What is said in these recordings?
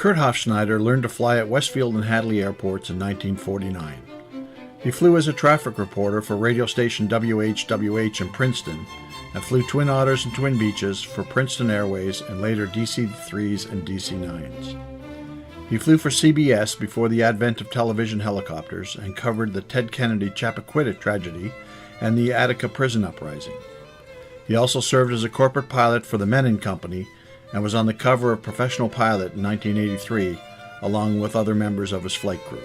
Kurt Hofschneider learned to fly at Westfield and Hadley airports in 1949. He flew as a traffic reporter for radio station WHWH in Princeton and flew Twin Otters and Twin Beaches for Princeton Airways and later DC-3s and DC-9s. He flew for CBS before the advent of television helicopters and covered the Ted Kennedy Chappaquiddick tragedy and the Attica prison uprising. He also served as a corporate pilot for the Menon Company and was on the cover of Professional Pilot in 1983, along with other members of his flight crew.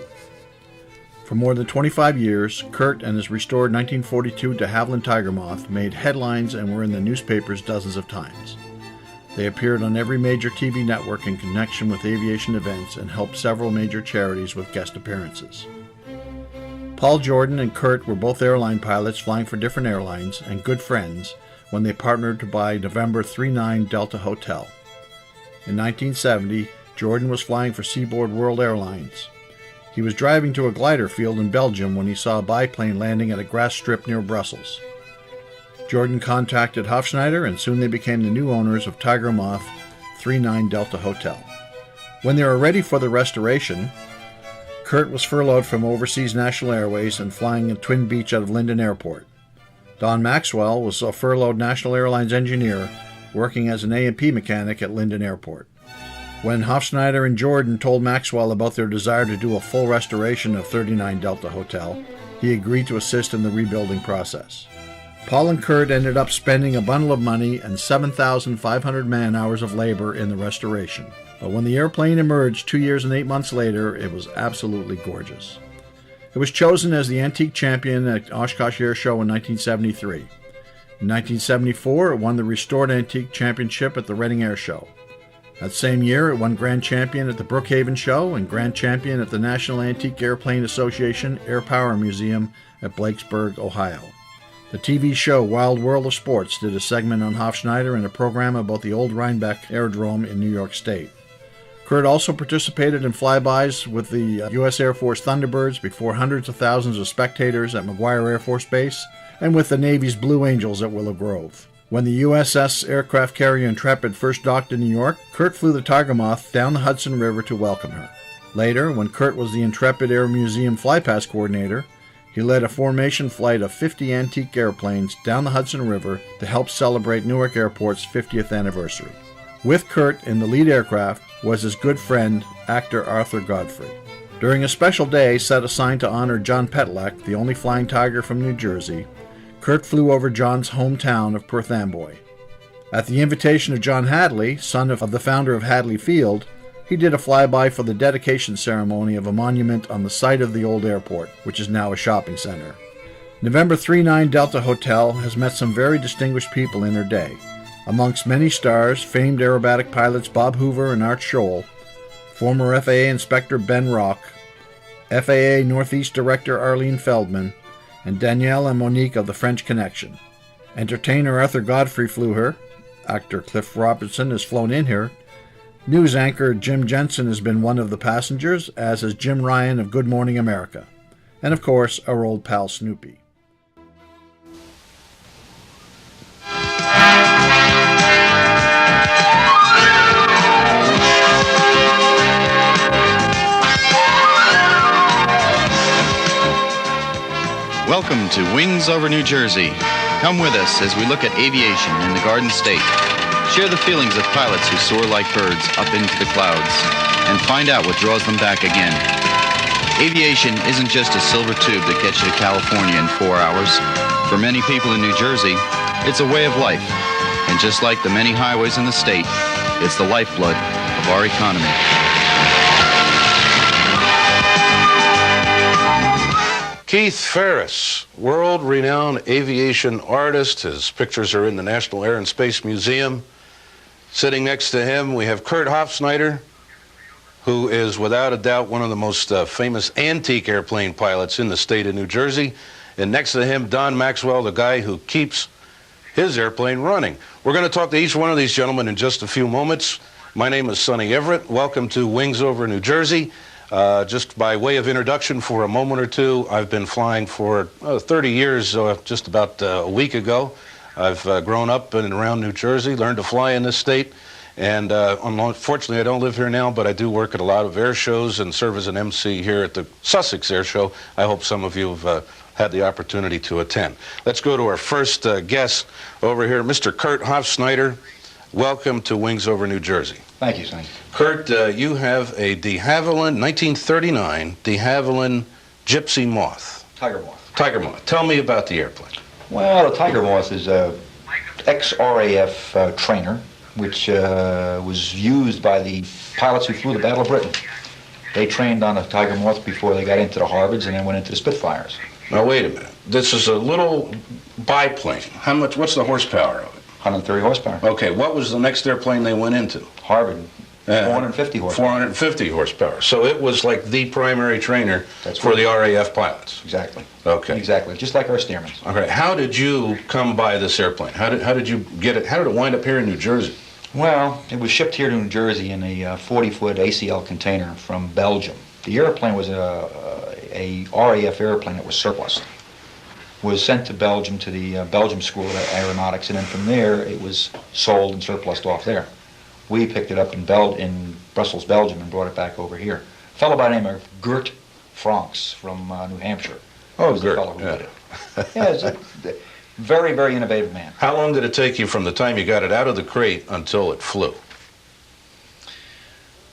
For more than 25 years, Kurt and his restored 1942 de Havilland Tiger Moth made headlines and were in the newspapers dozens of times. They appeared on every major TV network in connection with aviation events and helped several major charities with guest appearances. Paul Jordan and Kurt were both airline pilots flying for different airlines and good friends when they partnered to buy November 39 Delta Hotel. In 1970, Jordan was flying for Seaboard World Airlines. He was driving to a glider field in Belgium when he saw a biplane landing at a grass strip near Brussels. Jordan contacted Hofschneider, and soon they became the new owners of Tiger Moth 39 Delta Hotel. When they were ready for the restoration, Kurt was furloughed from Overseas National Airways and flying at Twin Beach out of Linden Airport. Don Maxwell was a furloughed National Airlines engineer working as an A&P mechanic at Linden Airport. When Hofschneider and Jordan told Maxwell about their desire to do a full restoration of 39 Delta Hotel, he agreed to assist in the rebuilding process. Paul and Kurt ended up spending a bundle of money and 7,500 man-hours of labor in the restoration. But when the airplane emerged 2 years and 8 months later, it was absolutely gorgeous. It was chosen as the Antique Champion at Oshkosh Air Show in 1973. In 1974, it won the Restored Antique Championship at the Reading Air Show. That same year, it won Grand Champion at the Brookhaven Show and Grand Champion at the National Antique Airplane Association Air Power Museum at Blakesburg, Ohio. The TV show Wild World of Sports did a segment on Hofschneider and a program about the old Rhinebeck Aerodrome in New York State. Kurt also participated in flybys with the U.S. Air Force Thunderbirds before hundreds of thousands of spectators at McGuire Air Force Base and with the Navy's Blue Angels at Willow Grove. When the USS aircraft carrier Intrepid first docked in New York, Kurt flew the Tiger Moth down the Hudson River to welcome her. Later, when Kurt was the Intrepid Air Museum flypass coordinator, he led a formation flight of 50 antique airplanes down the Hudson River to help celebrate Newark Airport's 50th anniversary. With Kurt in the lead aircraft was his good friend, actor Arthur Godfrey. During a special day set aside to honor John Petlak, the only flying tiger from New Jersey, Kurt flew over John's hometown of Perth Amboy. At the invitation of John Hadley, son of the founder of Hadley Field, he did a flyby for the dedication ceremony of a monument on the site of the old airport, which is now a shopping center. November 39 Delta Hotel has met some very distinguished people in her day. Amongst many stars, famed aerobatic pilots Bob Hoover and Art Scholl, former FAA Inspector Ben Rock, FAA Northeast Director Arlene Feldman, and Danielle and Monique of the French Connection. Entertainer Arthur Godfrey flew her. Actor Cliff Robertson has flown in here. News anchor Jim Jensen has been one of the passengers, as has Jim Ryan of Good Morning America. And of course, our old pal Snoopy. Welcome to Wings Over New Jersey. Come with us as we look at aviation in the Garden State. Share the feelings of pilots who soar like birds up into the clouds and find out what draws them back again. Aviation isn't just a silver tube that gets you to California in 4 hours. For many people in New Jersey, it's a way of life. And just like the many highways in the state, it's the lifeblood of our economy. Keith Ferris, world-renowned aviation artist. His pictures are in the National Air and Space Museum. Sitting next to him, we have Kurt Hofschneider, who is without a doubt one of the most famous antique airplane pilots in the state of New Jersey. And next to him, Don Maxwell, the guy who keeps his airplane running. We're going to talk to each one of these gentlemen in just a few moments. My name is Sonny Everett. Welcome to Wings Over New Jersey. Just by way of introduction for a moment or two, I've been flying for 30 years, just about a week ago. I've grown up in and around New Jersey, learned to fly in this state, And unfortunately, I don't live here now, but I do work at a lot of air shows and serve as an MC here at the Sussex Air Show. I hope some of you have had the opportunity to attend. Let's go to our first guest over here, Mr. Kurt Hofschneider. Welcome to Wings Over New Jersey. Thank you, Sonny. Kurt, you have a de Havilland, 1939 de Havilland Gypsy Moth. Tiger Moth. Tiger Moth. Tell me about the airplane. Well, the Tiger Moth is a ex-RAF trainer, which was used by the pilots who flew the Battle of Britain. They trained on a Tiger Moth before they got into the Harvards and then went into the Spitfires. Now, wait a minute. This is a little biplane. What's the horsepower of it? 130 horsepower. Okay, what was the next airplane they went into? Harvard, 450 horsepower. 450 horsepower. So it was like the primary trainer for the RAF pilots. Exactly. Okay. Exactly, just like our Stearmans. All right. How did you come by this airplane? How did you get it? How did it wind up here in New Jersey? Well, it was shipped here to New Jersey in a 40-foot ACL container from Belgium. The airplane was a RAF airplane that was surplus. Was sent to Belgium, to the Belgium School of Aeronautics, and then from there it was sold and surplused off there. We picked it up in Brussels, Belgium, and brought it back over here. A fellow by the name of Kurt Franks from New Hampshire. Was the fellow who did it. Yeah, he's a very, very innovative man. How long did it take you from the time you got it out of the crate until it flew?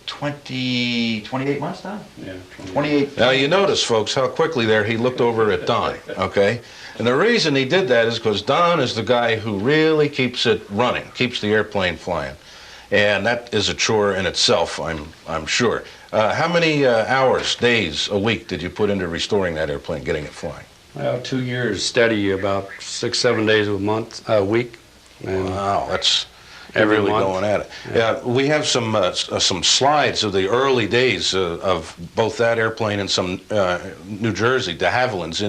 28 months now? Yeah. 28. Now you notice, folks, how quickly there he looked over at Don, okay? And the reason he did that is because Don is the guy who really keeps it running, keeps the airplane flying. And that is a chore in itself, I'm sure. How many hours, days, a week did you put into restoring that airplane, getting it flying? Well, 2 years steady, about 6-7 days a week. And wow, that's every really month. going at it. Yeah, we have some slides of the early days of both that airplane and some New Jersey, de Havillands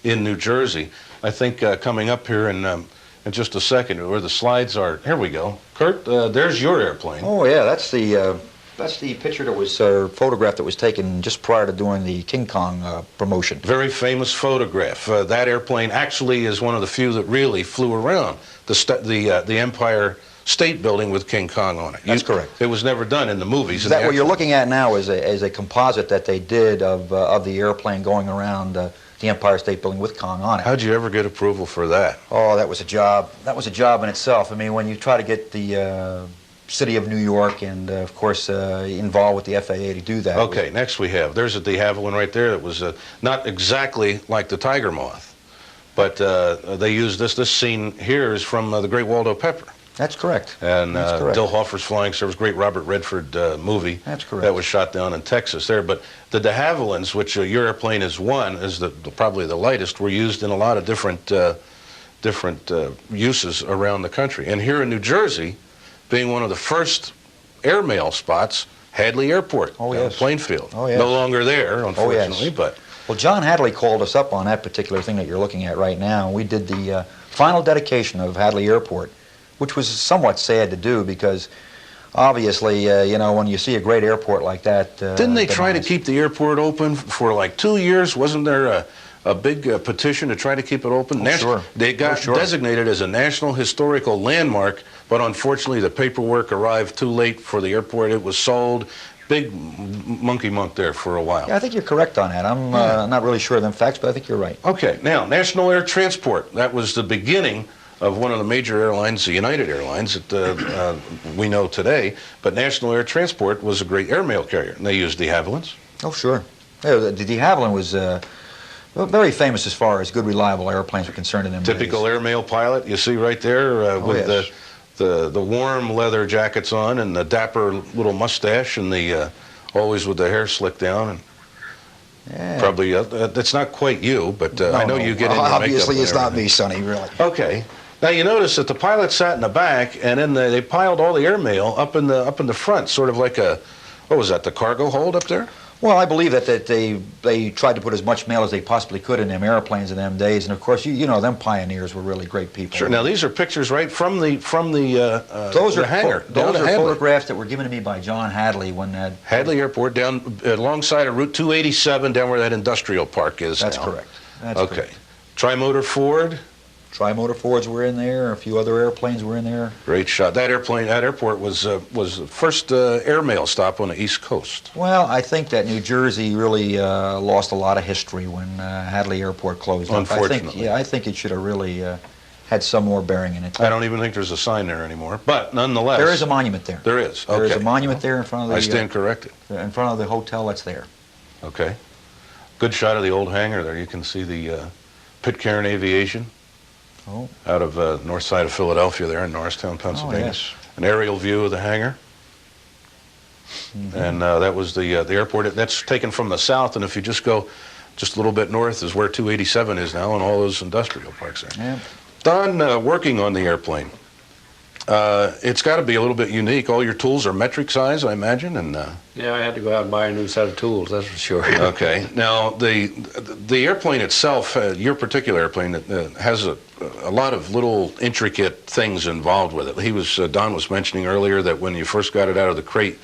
in New Jersey. I think coming up here in just a second, where the slides are. Here we go. Kurt, there's your airplane. Oh yeah, that's the picture that was photograph that was taken just prior to doing the King Kong promotion. Very famous photograph. That airplane actually is one of the few that really flew around the Empire State Building with King Kong on it. That's correct. It was never done in the movies. That what you're looking at now is a composite that they did of the airplane going around the Empire State Building with Kong on it. How'd you ever get approval for that? Oh, that was a job. That was a job in itself. I mean, when you try to get the City of New York and, of course, involved with the FAA to do that. Okay, next we have. There's a de Havilland right there that was not exactly like the Tiger Moth, but they used this. This scene here is from the Great Waldo Pepper. That's correct. And That's correct. Dill Hoffer's Flying Service, great Robert Redford movie. That's correct. That was shot down in Texas there. But the de Havillands, which your airplane is one, is probably the lightest, were used in a lot of different uses around the country. And here in New Jersey, being one of the first airmail spots, Hadley Airport, oh, yes. Plainfield. Oh, yes. No longer there, unfortunately, oh, yes. but... Well, John Hadley called us up on that particular thing that you're looking at right now. We did the final dedication of Hadley Airport, which was somewhat sad to do because obviously, you know, when you see a great airport like that... Didn't they try to keep the airport open for like 2 years? Wasn't there a big petition to try to keep it open? Sure. They got designated as a National Historical Landmark, but unfortunately the paperwork arrived too late for the airport. It was sold. Big monkey monk there for a while. Yeah, I think you're correct on that. I'm not really sure of them facts, but I think you're right. Okay, now, National Air Transport. That was the beginning of one of the major airlines, the United Airlines, that we know today. But National Air Transport was a great airmail carrier, and they used de Havillands. Oh, sure. Yeah, the de Havilland was very famous as far as good, reliable airplanes were concerned in them Typical days. airmail pilot, you see right there with yes. the warm leather jackets on and the dapper little mustache and the always with the hair slicked down. And yeah. probably, that's not quite you, but I know you get in your obviously makeup it's not me, Sonny, really. Okay. Now you notice that the pilot sat in the back, and then they piled all the airmail up in the front, sort of like a, what was that, the cargo hold up there? Well, I believe that they tried to put as much mail as they possibly could in them airplanes in them days, and of course, you know, them pioneers were really great people. Sure. Now these are pictures right from the hangar. Those are photographs that were given to me by John Hadley when that Hadley Airport down alongside of Route 287, down where that industrial park is. That's now. correct. That's okay. correct. Tri-motor Ford. Tri-motor Fords were in there. A few other airplanes were in there. Great shot. That airport was the first airmail stop on the East Coast. Well, I think that New Jersey really lost a lot of history when Hadley Airport closed up. Unfortunately. I think it should have really had some more bearing in it. I don't even think there's a sign there anymore. But nonetheless, There is a monument there. There is. Okay. There is a monument there in front of the. I stand corrected. In front of the hotel that's there. Okay. Good shot of the old hangar there. You can see the Pitcairn Aviation. Oh. Out of north side of Philadelphia there in Norristown, Pennsylvania. Oh, yes. An aerial view of the hangar. Mm-hmm. And that was the airport. That's taken from the south, and if you just go just a little bit north is where 287 is now and all those industrial parks there. Yeah. Don, working on the airplane. It's got to be a little bit unique. All your tools are metric size, I imagine, and Yeah, I had to go out and buy a new set of tools, that's for sure. okay. Now the airplane itself, your particular airplane, has a lot of little intricate things involved with it. Don was mentioning earlier that when you first got it out of the crate,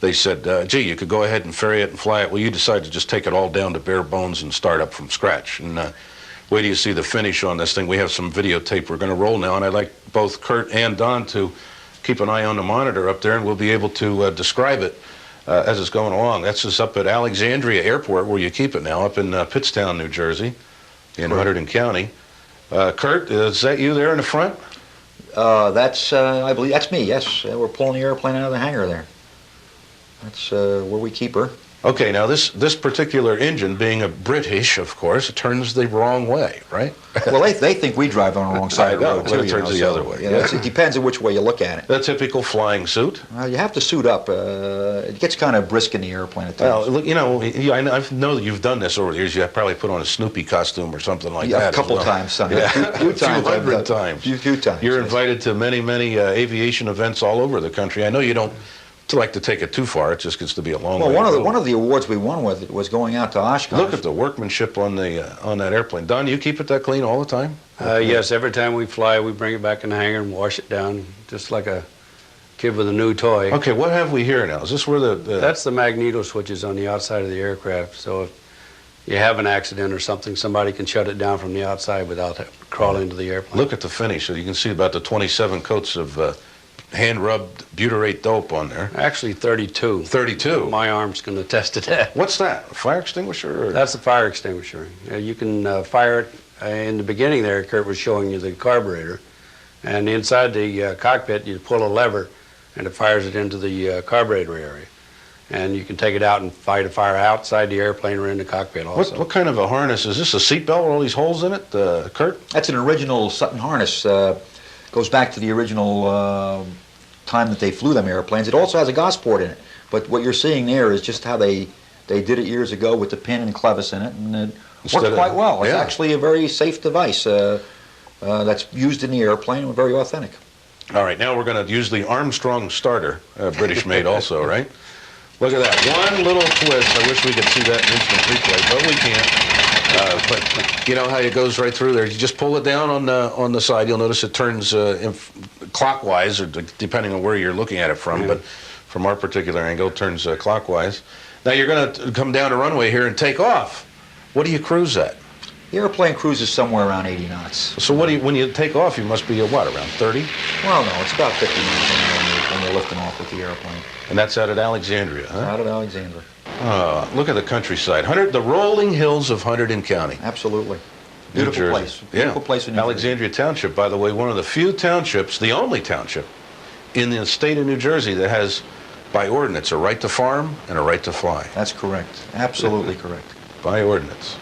they said, "Gee, you could go ahead and ferry it and fly it." Well, you decided to just take it all down to bare bones and start up from scratch. And wait till you see the finish on this thing. We have some videotape we're going to roll now, and I'd like both Kurt and Don to keep an eye on the monitor up there, and we'll be able to describe it as it's going along. That's just up at Alexandria Airport, where you keep it now, up in Pittstown, New Jersey, in Hunterdon County. Kurt, is that you there in the front? I believe that's me. Yes, we're pulling the airplane out of the hangar there. That's where we keep her. Okay, now this particular engine, being a British, of course, turns the wrong way, right? Well, they think we drive on the wrong side of the road, but too. it turns the other way. Yeah. It depends on which way you look at it. The typical flying suit. Well, you have to suit up. It gets kind of brisk in the airplane at times. Well, look, I know that you've done this over the years. You probably put on a Snoopy costume or something like that. A couple times, son. Yeah. A few times. 200 times. Few times. You're invited to many aviation events all over the country. I know you don't like to take it too far. It just gets to be a long way. Well, one of the awards we won with it was going out to Oshkosh. Look at the workmanship on that airplane. Don, you keep it that clean all the time? Yes, every time we fly, we bring it back in the hangar and wash it down, just like a kid with a new toy. Okay, what have we here now? Is this where That's the magneto switches on the outside of the aircraft. So if you have an accident or something, somebody can shut it down from the outside without crawling into the airplane. Look at the finish. So you can see about the 27 coats of hand-rubbed butyrate dope on there. Actually, 32. 32? My arm's going to attest to that. What's that? A fire extinguisher? Or? That's the fire extinguisher. You can fire it. In the beginning there, Kurt was showing you the carburetor. And inside the cockpit, you pull a lever, and it fires it into the carburetor area. And you can take it out and fight a fire outside the airplane or in the cockpit also. What kind of a harness? Is this a seatbelt with all these holes in it, Kurt? That's an original Sutton harness. Goes back to the original time that they flew them airplanes. It also has a Gosport in it. But what you're seeing there is just how they did it years ago with the pin and clevis in it, and it worked quite well. It's actually a very safe device that's used in the airplane and very authentic. All right, now we're going to use the Armstrong starter, British made also, right? Look at that. One little twist. I wish we could see that in instant replay, but we can't. But you know how it goes right through there. You just pull it down on the side. You'll notice it turns clockwise, or depending on where you're looking at it from. But from our particular angle, it turns clockwise. Now you're going to come down the runway here and take off. What do you cruise at? The airplane cruises somewhere around 80 knots. So when you take off, you must be at what, around 30? Well, no, it's about 50 knots when you're lifting off with the airplane. And that's out at Alexandria, huh? Out at Alexandria. Look at the countryside. The rolling hills of Hunterdon County. Absolutely. Beautiful place. Beautiful place in New Jersey. Alexandria Township, by the way, one of the few townships, the only township in the state of New Jersey that has, by ordinance, a right to farm and a right to fly. That's correct. Absolutely correct. By ordinance.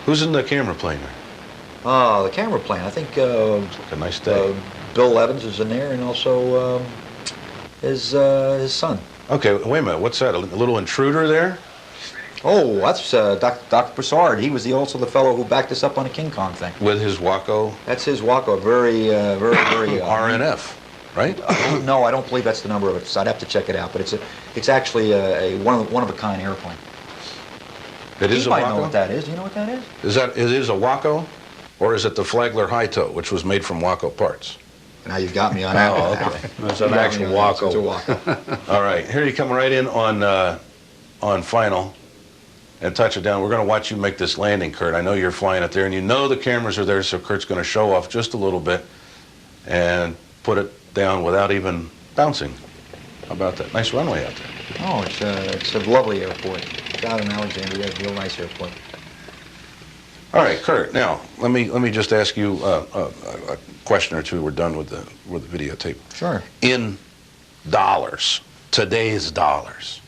Who's in the camera plane there? The camera plane. I think It's like a nice day. Bill Evans is in there, and also his son. Okay, wait a minute. What's that? A little intruder there? Oh, that's Dr. Broussard. He was also the fellow who backed us up on the King Kong thing. With his Waco? That's his Waco. Very. RNF, right? No, I don't believe that's the number of it. So I'd have to check it out. But it's actually a one of a kind airplane. It is a Waco? You might know what that is. Do you know what that is? It is a Waco, or is it the Flagler High Toe, which was made from Waco parts? Now you've got me on that one. Okay. That's an actual Waco. All right, here you come right in on final. and touch it down. We're going to watch you make this landing, Kurt. I know you're flying it there, and you know the cameras are there, so Kurt's going to show off just a little bit and put it down without even bouncing. How about that? Nice runway out there. Oh, it's a lovely airport. It's out in Alexandria. It's a real nice airport. All right, Kurt. Now let me just ask you a question or two. We're done with the videotape. Sure. In dollars, today's dollars,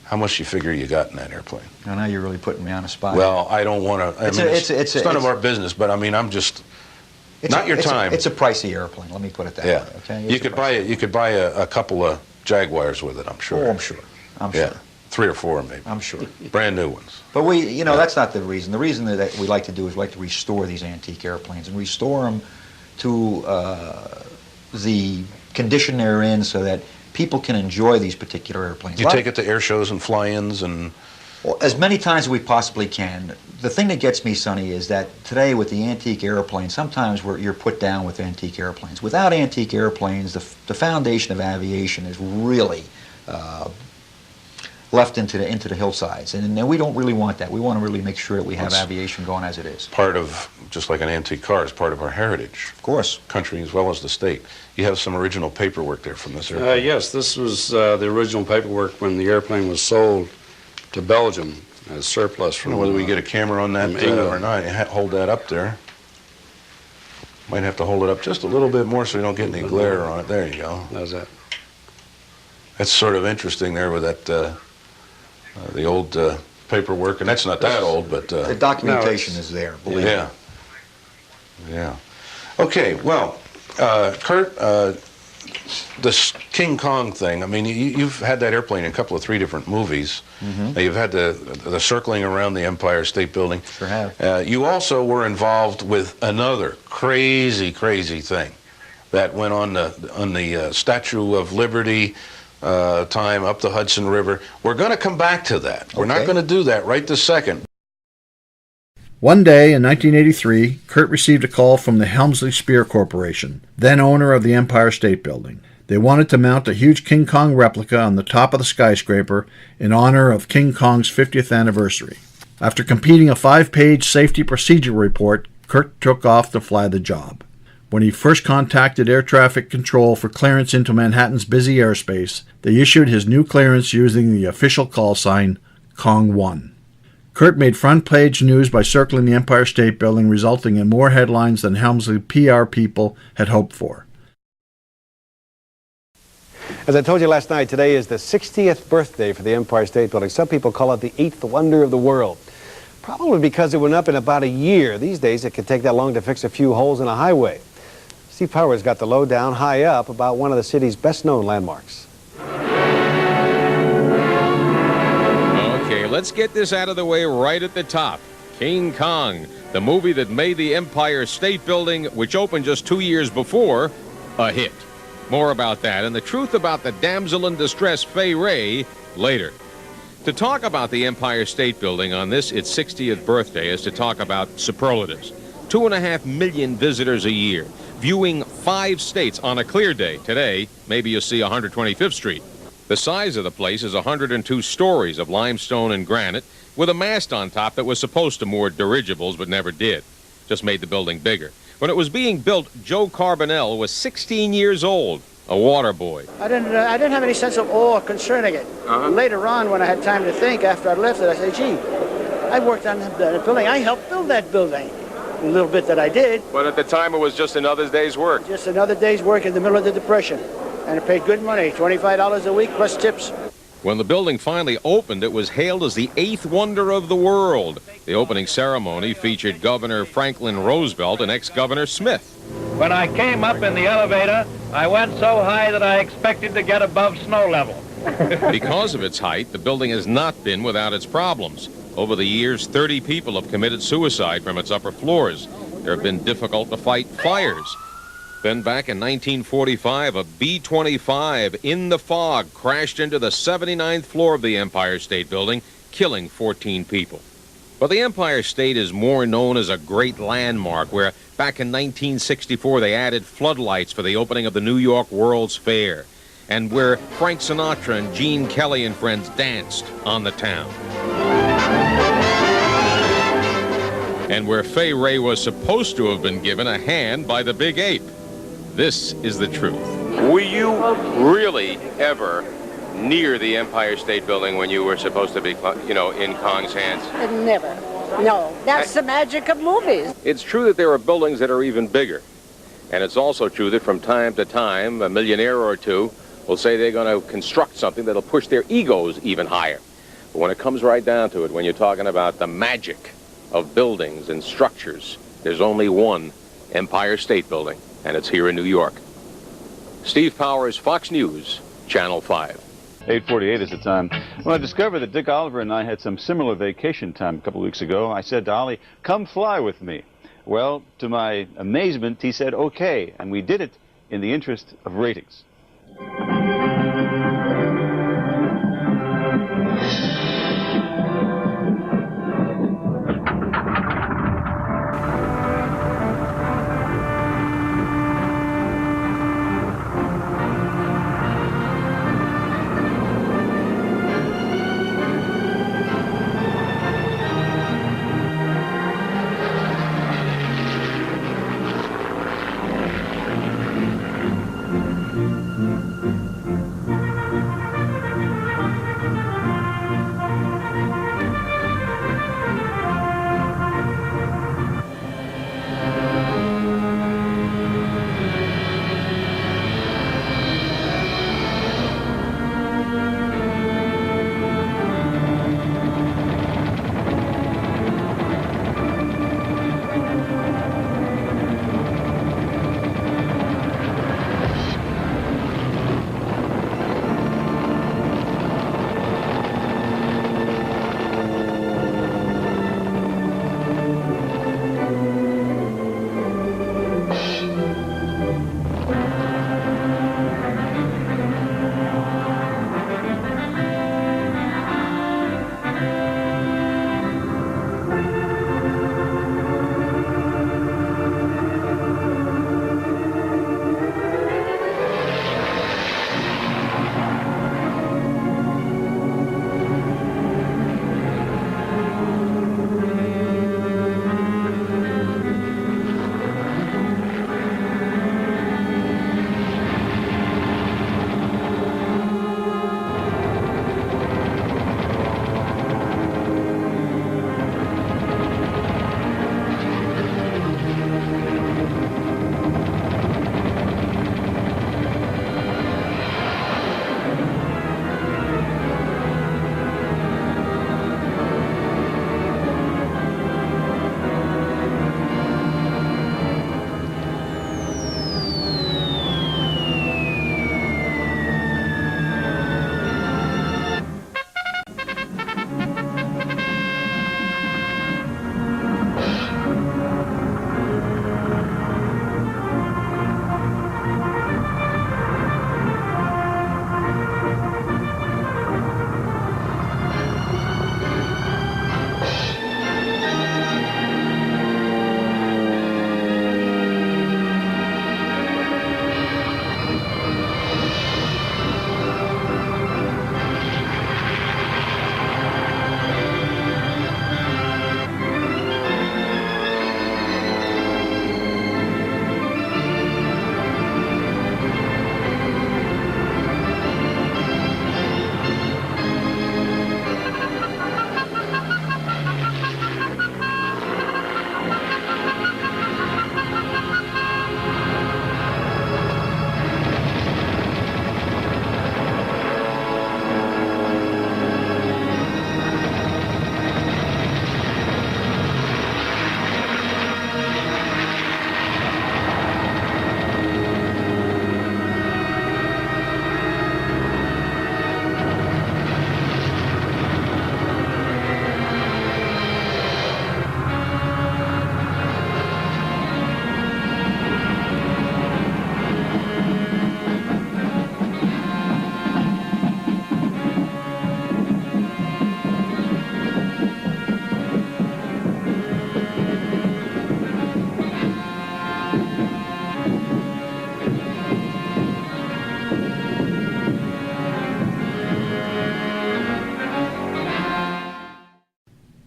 how much do you figure you got in that airplane? Oh, now you're really putting me on the spot. Well, I don't want to. It's none of our business, but I mean, I'm just not your time. It's a pricey airplane. Let me put it that way. Okay. You could buy a couple of Jaguars with it. I'm sure. Oh, I'm sure. I'm sure. 3 or 4 maybe. I'm sure. Brand new ones. But that's not the reason. The reason that we like to do is we like to restore these antique airplanes and restore them to the condition they're in so that people can enjoy these particular airplanes. You take it to air shows and fly-ins and... Well, as many times as we possibly can. The thing that gets me, Sonny, is that today with the antique airplanes, sometimes you're put down with antique airplanes. Without antique airplanes, the foundation of aviation is really left into the hillsides, and we don't really want that. We want to really make sure that we have aviation going as it is. Part of, just like an antique car, is part of our heritage. Of course. Country as well as the state. You have some original paperwork there from this airplane. Yes, this was the original paperwork when the airplane was sold to Belgium as surplus from... Whether we get a camera on that or not, hold that up there. Might have to hold it up just a little bit more so we don't get any glare on it. There you go. How's that? That's sort of interesting there with that, the old paperwork, and that's not that old, but... the documentation is there, believe me. Yeah. Okay, well, Kurt, this King Kong thing, I mean, you've had that airplane in a couple of 3 different movies. Mm-hmm. You've had the circling around the Empire State Building. Sure have. You also were involved with another crazy thing that went on the Statue of Liberty time up the Hudson River. We're going to come back to that. We're not going to do that right this second. One day in 1983, Kurt received a call from the Helmsley Spear Corporation, then owner of the Empire State Building. They wanted to mount a huge King Kong replica on the top of the skyscraper in honor of King Kong's 50th anniversary. After completing a 5-page safety procedure report, Kurt took off to fly the job. When he first contacted Air Traffic Control for clearance into Manhattan's busy airspace, they issued his new clearance using the official call sign, Kong 1. Kurt made front-page news by circling the Empire State Building, resulting in more headlines than Helmsley PR people had hoped for. As I told you last night, today is the 60th birthday for the Empire State Building. Some people call it the 8th wonder of the world. Probably because it went up in about a year. These days, it can take that long to fix a few holes in a highway. Steve Powers got the lowdown high up about one of the city's best-known landmarks. Okay, let's get this out of the way right at the top. King Kong, the movie that made the Empire State Building, which opened just 2 years before, a hit. More about that and the truth about the damsel in distress Fay Ray later. To talk about the Empire State Building on this, its 60th birthday, is to talk about superlatives. 2.5 million visitors a year, viewing 5 states on a clear day. Today, maybe you'll see 125th Street. The size of the place is 102 stories of limestone and granite, with a mast on top that was supposed to moor dirigibles but never did. Just made the building bigger. When it was being built, Joe Carbonell was 16 years old, a water boy. I didn't have any sense of awe concerning it. Later on, when I had time to think after I left it, I said, gee, I worked on the building. I helped build that building. A little bit that I did. But at the time, it was just another day's work. Just another day's work in the middle of the Depression. And it paid good money, $25 a week plus tips. When the building finally opened, it was hailed as the 8th wonder of the world. The opening ceremony featured Governor Franklin Roosevelt and ex-Governor Smith. When I came up in the elevator, I went so high that I expected to get above snow level. Because of its height, the building has not been without its problems. Over the years, 30 people have committed suicide from its upper floors. There have been difficult-to-fight fires. Then back in 1945, a B-25 in the fog crashed into the 79th floor of the Empire State Building, killing 14 people. But the Empire State is more known as a great landmark where, back in 1964, they added floodlights for the opening of the New York World's Fair, and where Frank Sinatra and Gene Kelly and friends danced on the town. and where Fay Ray was supposed to have been given a hand by the big ape. This is the truth. Were you really ever near the Empire State Building when you were supposed to be, in Kong's hands? Never. No, that's the magic of movies. It's true that there are buildings that are even bigger. And it's also true that from time to time, a millionaire or two will say they're going to construct something that'll push their egos even higher. But when it comes right down to it, when you're talking about the magic of buildings and structures, there's only one Empire State Building, and it's here in New York. Steve Powers, Fox News, Channel 5. 8:48 is the time. When I discovered that Dick Oliver and I had some similar vacation time a couple of weeks ago, I said to Ollie, "Come fly with me." Well, to my amazement, he said, "Okay," and we did it in the interest of ratings.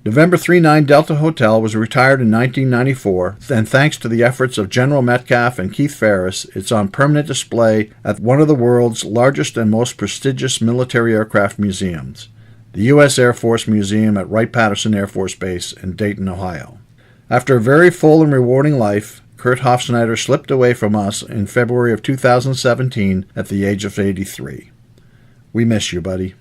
November 39 Delta Hotel was retired in 1994, and thanks to the efforts of General Metcalf and Keith Ferris, it's on permanent display at one of the world's largest and most prestigious military aircraft museums, the U.S. Air Force Museum at Wright-Patterson Air Force Base in Dayton, Ohio. After a very full and rewarding life, Kurt Hofschneider slipped away from us in February of 2017 at the age of 83. We miss you, buddy.